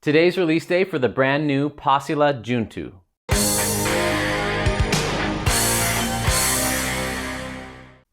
Today's release day for the brand new Passila Juntu.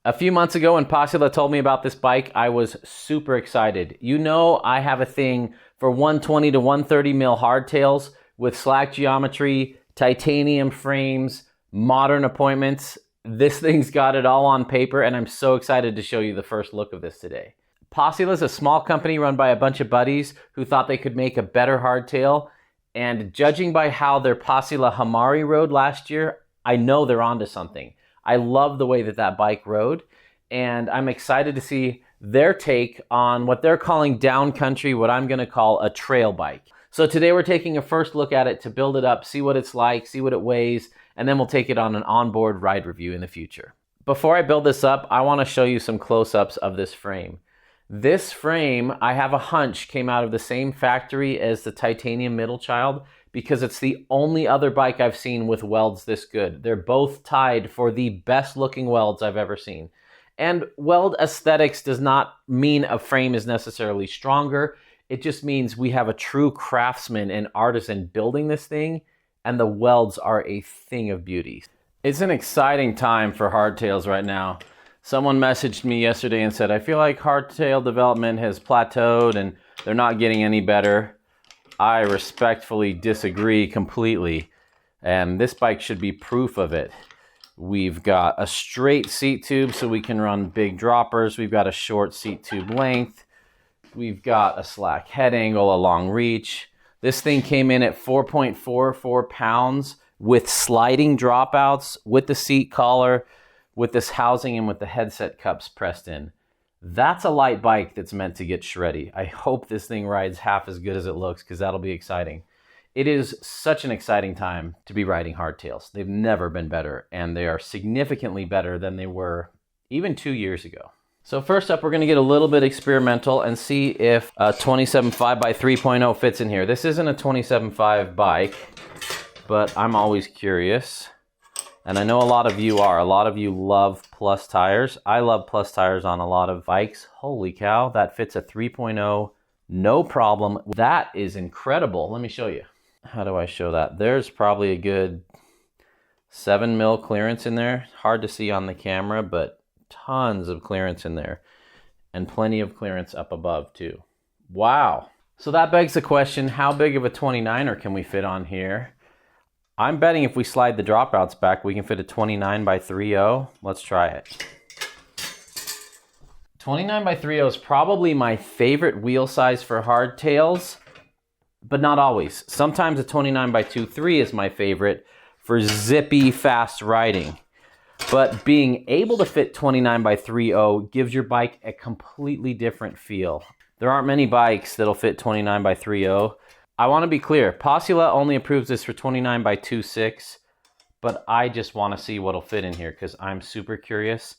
A few months ago when Passila told me about this bike, I was super excited. You know I have a thing for 120 to 130 mil hardtails with slack geometry, titanium frames, modern appointments. This thing's got it all on paper, and I'm so excited to show you the first look of this today. Passila is a small company run by a bunch of buddies who thought they could make a better hardtail, and judging by how their Passila Hamari rode last year, I know they're onto something. I love the way that bike rode, and I'm excited to see their take on what they're calling downcountry, what I'm gonna call a trail bike. So today we're taking a first look at it to build it up, see what it's like, see what it weighs, and then we'll take it on an onboard ride review in the future. Before I build this up, I wanna show you some close-ups of this frame. This frame, I have a hunch, came out of the same factory as the titanium middle child because it's the only other bike I've seen with welds this good. They're both tied for the best looking welds I've ever seen. And weld aesthetics does not mean a frame is necessarily stronger. It just means we have a true craftsman and artisan building this thing, and the welds are a thing of beauty. It's an exciting time for hardtails right now. Someone messaged me yesterday and said, I feel like hardtail development has plateaued and they're not getting any better. I respectfully disagree completely, and this bike should be proof of it. We've got a straight seat tube so we can run big droppers. We've got a short seat tube length. We've got a slack head angle, a long reach. This thing came in at 4.44 pounds with sliding dropouts, with the seat collar, with this housing and with the headset cups pressed in. That's a light bike that's meant to get shreddy. I hope this thing rides half as good as it looks because that'll be exciting. It is such an exciting time to be riding hardtails. They've never been better, and they are significantly better than they were even 2 years ago. So first up, we're gonna get a little bit experimental and see if a 27.5 by 3.0 fits in here. This isn't a 27.5 bike, but I'm always curious. And I know a lot of you are. A lot of you love plus tires. I love plus tires on a lot of bikes. Holy cow, that fits a 3.0, no problem. That is incredible. Let me show you. How do I show that? There's probably a good 7 mil clearance in there. Hard to see on the camera, but tons of clearance in there. And plenty of clearance up above too. Wow. So that begs the question, how big of a 29er can we fit on here? I'm betting if we slide the dropouts back, we can fit a 29 by 3.0. Let's try it. 29 by 3.0 is probably my favorite wheel size for hardtails, but not always. Sometimes a 29 by 2.3 is my favorite for zippy, fast riding. But being able to fit 29 by 3.0 gives your bike a completely different feel. There aren't many bikes that'll fit 29 by 3.0. I want to be clear, Passila only approves this for 29 by 2.6, but I just want to see what'll fit in here because I'm super curious,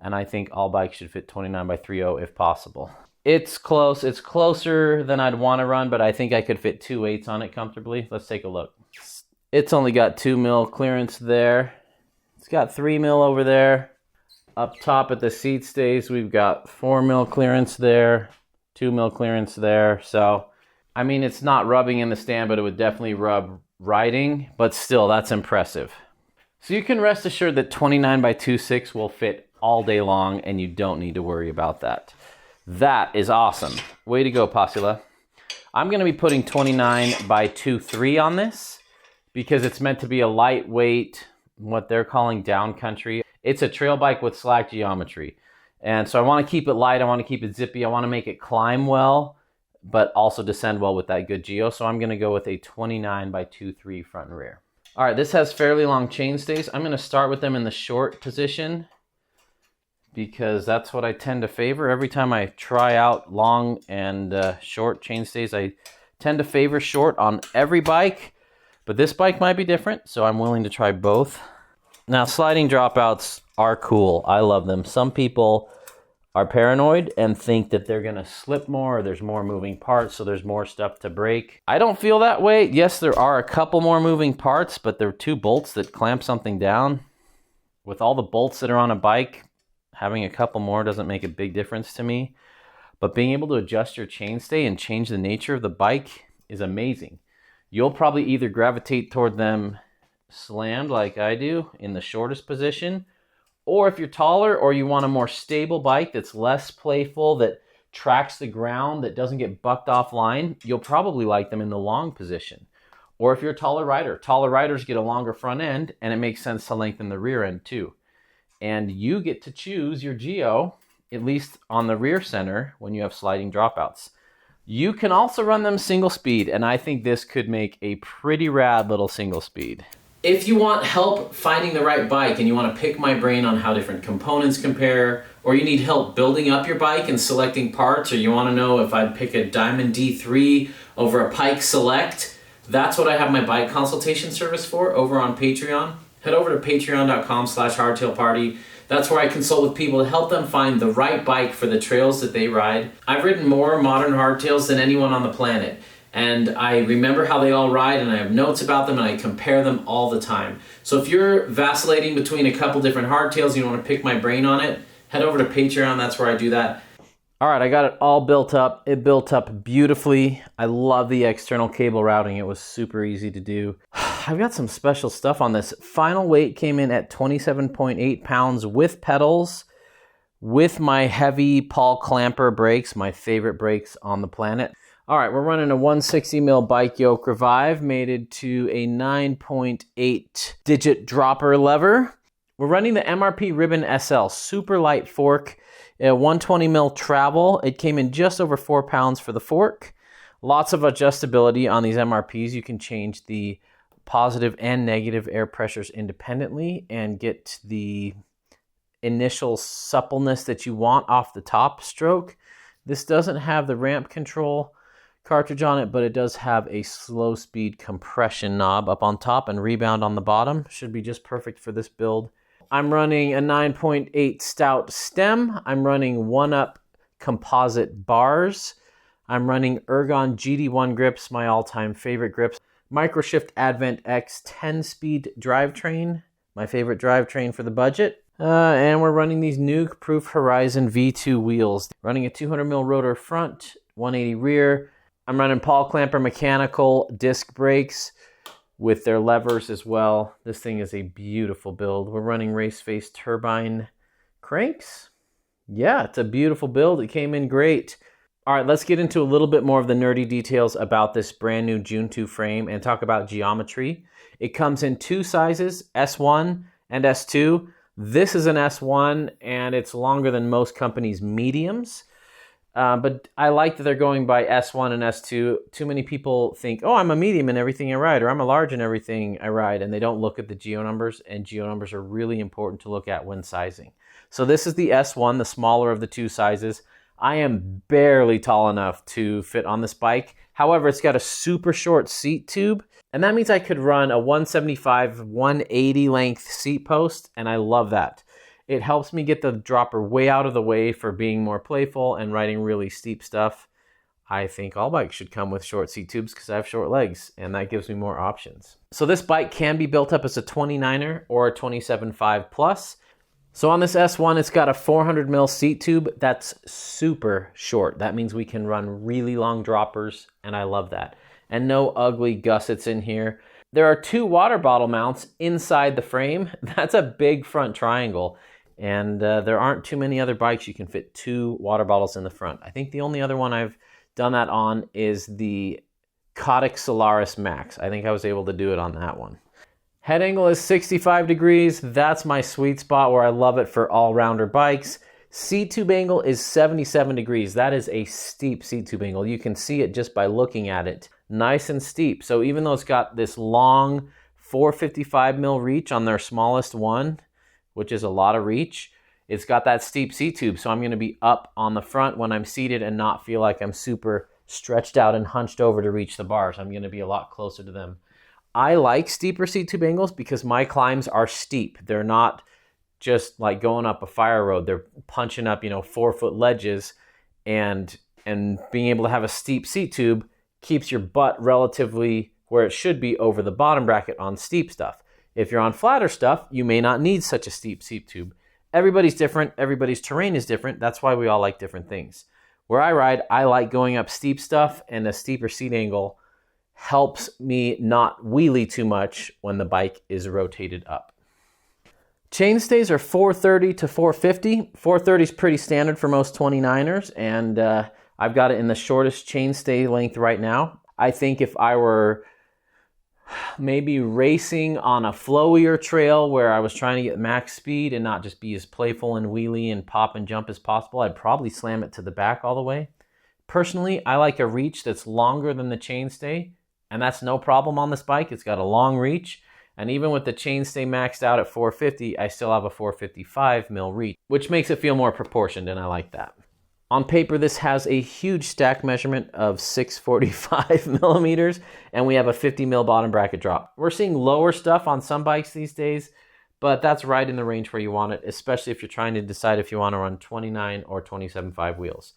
and I think all bikes should fit 29 by 3.0 if possible. It's close. It's closer than I'd want to run, but I think I could fit 2.8s on it comfortably. Let's take a look. It's only got 2 mil clearance there. It's got 3 mil over there. Up top at the seat stays, we've got 4 mil clearance there, 2 mil clearance there. So I mean, it's not rubbing in the stand, but it would definitely rub riding, but still, that's impressive. So you can rest assured that 29 by 2.6 will fit all day long, and you don't need to worry about that. That is awesome. Way to go, Passila. I'm gonna be putting 29 by 2.3 on this because it's meant to be a lightweight, what they're calling downcountry. It's a trail bike with slack geometry. And so I wanna keep it light, I wanna keep it zippy, I wanna make it climb well, but also descend well with that good geo. So I'm gonna go with a 29 by 2.3 front and rear. All right, this has fairly long chain stays. I'm gonna start with them in the short position because that's what I tend to favor. Every time I try out long and short chain stays, I tend to favor short on every bike, but this bike might be different, so I'm willing to try both. Now, sliding dropouts are cool. I love them. Some people are paranoid and think that they're gonna slip more, or there's more moving parts, so there's more stuff to break. I don't feel that way. Yes, there are a couple more moving parts, but there are 2 bolts that clamp something down. With all the bolts that are on a bike, having a couple more doesn't make a big difference to me. But being able to adjust your chainstay and change the nature of the bike is amazing. You'll probably either gravitate toward them slammed like I do in the shortest position, or if you're taller or you want a more stable bike that's less playful, that tracks the ground, that doesn't get bucked offline, you'll probably like them in the long position. Or if you're a taller riders get a longer front end, and it makes sense to lengthen the rear end too. And you get to choose your geo, at least on the rear center, when you have sliding dropouts. You can also run them single speed, and I think this could make a pretty rad little single speed. If you want help finding the right bike and you want to pick my brain on how different components compare, or you need help building up your bike and selecting parts, or you want to know if I'd pick a Diamond D3 over a Pike Select, that's what I have my bike consultation service for over on Patreon. Head over to patreon.com/hardtailparty. That's where I consult with people to help them find the right bike for the trails that they ride. I've ridden more modern hardtails than anyone on the planet, and I remember how they all ride, and I have notes about them, and I compare them all the time. So if you're vacillating between a couple different hardtails, you want to pick my brain on it, head over to Patreon. That's where I do that. All right, I got it all built up. It built up beautifully. I love the external cable routing. It was super easy to do. I've got some special stuff on this. Final weight came in at 27.8 pounds with pedals, with my heavy Paul Clamper brakes, my favorite brakes on the planet. All right, we're running a 160 mil bike yoke revive mated to a 9.8 digit dropper lever. We're running the MRP Ribbon SL, super light fork, a 120 mil travel. It came in just over 4 pounds for the fork. Lots of adjustability on these MRPs. You can change the positive and negative air pressures independently and get the initial suppleness that you want off the top stroke. This doesn't have the ramp control cartridge on it, but it does have a slow speed compression knob up on top and rebound on the bottom. Should be just perfect for this build. I'm running a 9.8 stout stem. I'm running 1-up composite bars. I'm running Ergon GD1 grips, my all-time favorite grips. Microshift Advent X 10-speed drivetrain, my favorite drivetrain for the budget. And we're running these Nuke Proof Horizon V2 wheels. Running a 200 mil rotor front, 180 rear. I'm running Paul Clamper mechanical disc brakes with their levers as well. This thing is a beautiful build. We're running race face turbine cranks. Yeah, it's a beautiful build. It came in great. All right, let's get into a little bit more of the nerdy details about this brand new Juntu frame and talk about geometry. It comes in 2 sizes, S1 and S2. This is an S1, and it's longer than most companies' mediums. But I like that they're going by S1 and S2. Too many people think, oh, I'm a medium in everything I ride, or I'm a large in everything I ride, and they don't look at the geo numbers, and geo numbers are really important to look at when sizing. So this is the S1, the smaller of the 2 sizes. I am barely tall enough to fit on this bike. However, it's got a super short seat tube, and that means I could run a 175, 180 length seat post, and I love that. It helps me get the dropper way out of the way for being more playful and riding really steep stuff. I think all bikes should come with short seat tubes because I have short legs, and that gives me more options. So this bike can be built up as a 29er or a 27.5 plus. So on this S1, it's got a 400 mil seat tube that's super short. That means we can run really long droppers, and I love that. And no ugly gussets in here. There are 2 water bottle mounts inside the frame. That's a big front triangle. And there aren't too many other bikes you can fit 2 water bottles in the front. I think the only other one I've done that on is the Kodak Solaris Max. I think I was able to do it on that one. Head angle is 65 degrees. That's my sweet spot where I love it for all-rounder bikes. Seat tube angle is 77 degrees. That is a steep seat tube angle. You can see it just by looking at it. Nice and steep. So even though it's got this long 455 mil reach on their smallest one, which is a lot of reach, it's got that steep seat tube. So I'm going to be up on the front when I'm seated and not feel like I'm super stretched out and hunched over to reach the bars. I'm going to be a lot closer to them. I like steeper seat tube angles because my climbs are steep. They're not just like going up a fire road. They're punching up, 4-foot ledges, and being able to have a steep seat tube keeps your butt relatively where it should be over the bottom bracket on steep stuff. If you're on flatter stuff, you may not need such a steep seat tube. Everybody's different. Everybody's terrain is different. That's why we all like different things. Where I ride, I like going up steep stuff, and a steeper seat angle helps me not wheelie too much when the bike is rotated up. Chainstays are 430 to 450. 430 is pretty standard for most 29ers, and I've got it in the shortest chainstay length right now. I think if I were maybe racing on a flowier trail where I was trying to get max speed and not just be as playful and wheelie and pop and jump as possible, I'd probably slam it to the back all the way. Personally, I like a reach that's longer than the chainstay, and that's no problem on this bike. It's got a long reach. And even with the chainstay maxed out at 450, I still have a 455 mil reach, which makes it feel more proportioned, and I like that. On paper, this has a huge stack measurement of 645 millimeters, and we have a 50 mil bottom bracket drop. We're seeing lower stuff on some bikes these days, but that's right in the range where you want it, especially if you're trying to decide if you want to run 29 or 27.5 wheels.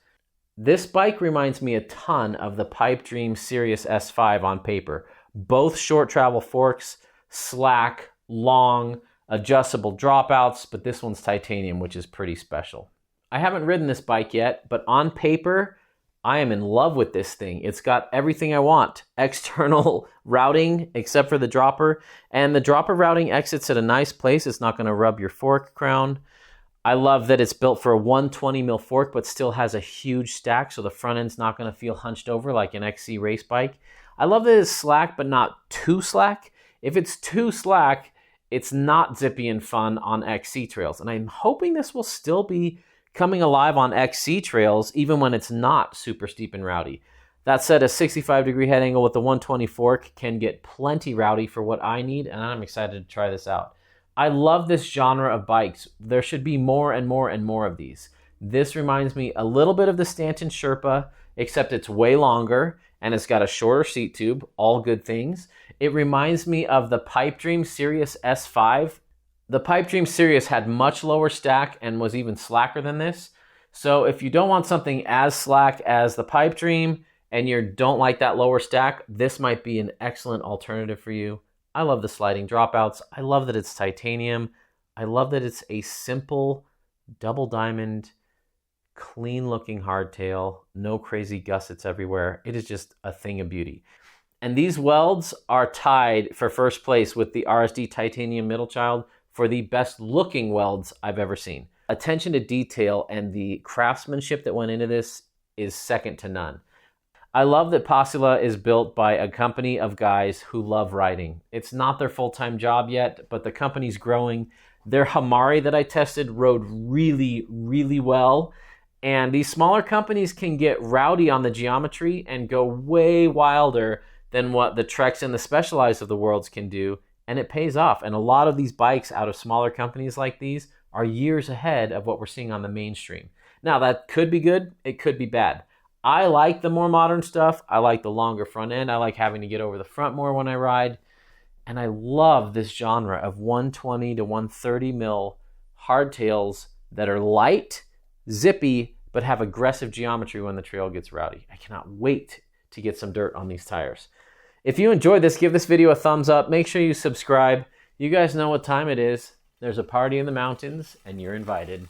This bike reminds me a ton of the Pipe Dream Sirius S5 on paper. Both short travel forks, slack, long, adjustable dropouts, but this one's titanium, which is pretty special. I haven't ridden this bike yet, but on paper, I am in love with this thing. It's got everything I want. External routing, except for the dropper, and the dropper routing exits at a nice place. It's not gonna rub your fork crown. I love that it's built for a 120 mil fork, but still has a huge stack, so the front end's not gonna feel hunched over like an XC race bike. I love that it's slack, but not too slack. If it's too slack, it's not zippy and fun on XC trails. And I'm hoping this will still be coming alive on XC trails, even when it's not super steep and rowdy. That said, a 65-degree head angle with the 120 fork can get plenty rowdy for what I need, and I'm excited to try this out. I love this genre of bikes. There should be more and more and more of these. This reminds me a little bit of the Stanton Sherpa, except it's way longer, and it's got a shorter seat tube, all good things. It reminds me of the Pipe Dream Sirius S5. The Pipe Dream Sirius had much lower stack and was even slacker than this. So if you don't want something as slack as the Pipe Dream and you don't like that lower stack, this might be an excellent alternative for you. I love the sliding dropouts. I love that it's titanium. I love that it's a simple double diamond, clean looking hardtail, no crazy gussets everywhere. It is just a thing of beauty. And these welds are tied for first place with the RSD Titanium Middle Child for the best looking welds I've ever seen. Attention to detail and the craftsmanship that went into this is second to none. I love that Passila is built by a company of guys who love riding. It's not their full-time job yet, but the company's growing. Their Hamari that I tested rode really, really well. And these smaller companies can get rowdy on the geometry and go way wilder than what the Treks and the Specialized of the worlds can do, and it pays off. And a lot of these bikes out of smaller companies like these are years ahead of what we're seeing on the mainstream. Now, that could be good, it could be bad. I like the more modern stuff. I like the longer front end. I like having to get over the front more when I ride. And I love this genre of 120 to 130 mil hardtails that are light, zippy, but have aggressive geometry when the trail gets rowdy. I cannot wait to get some dirt on these tires. If you enjoyed this, give this video a thumbs up. Make sure you subscribe. You guys know what time it is. There's a party in the mountains, and you're invited.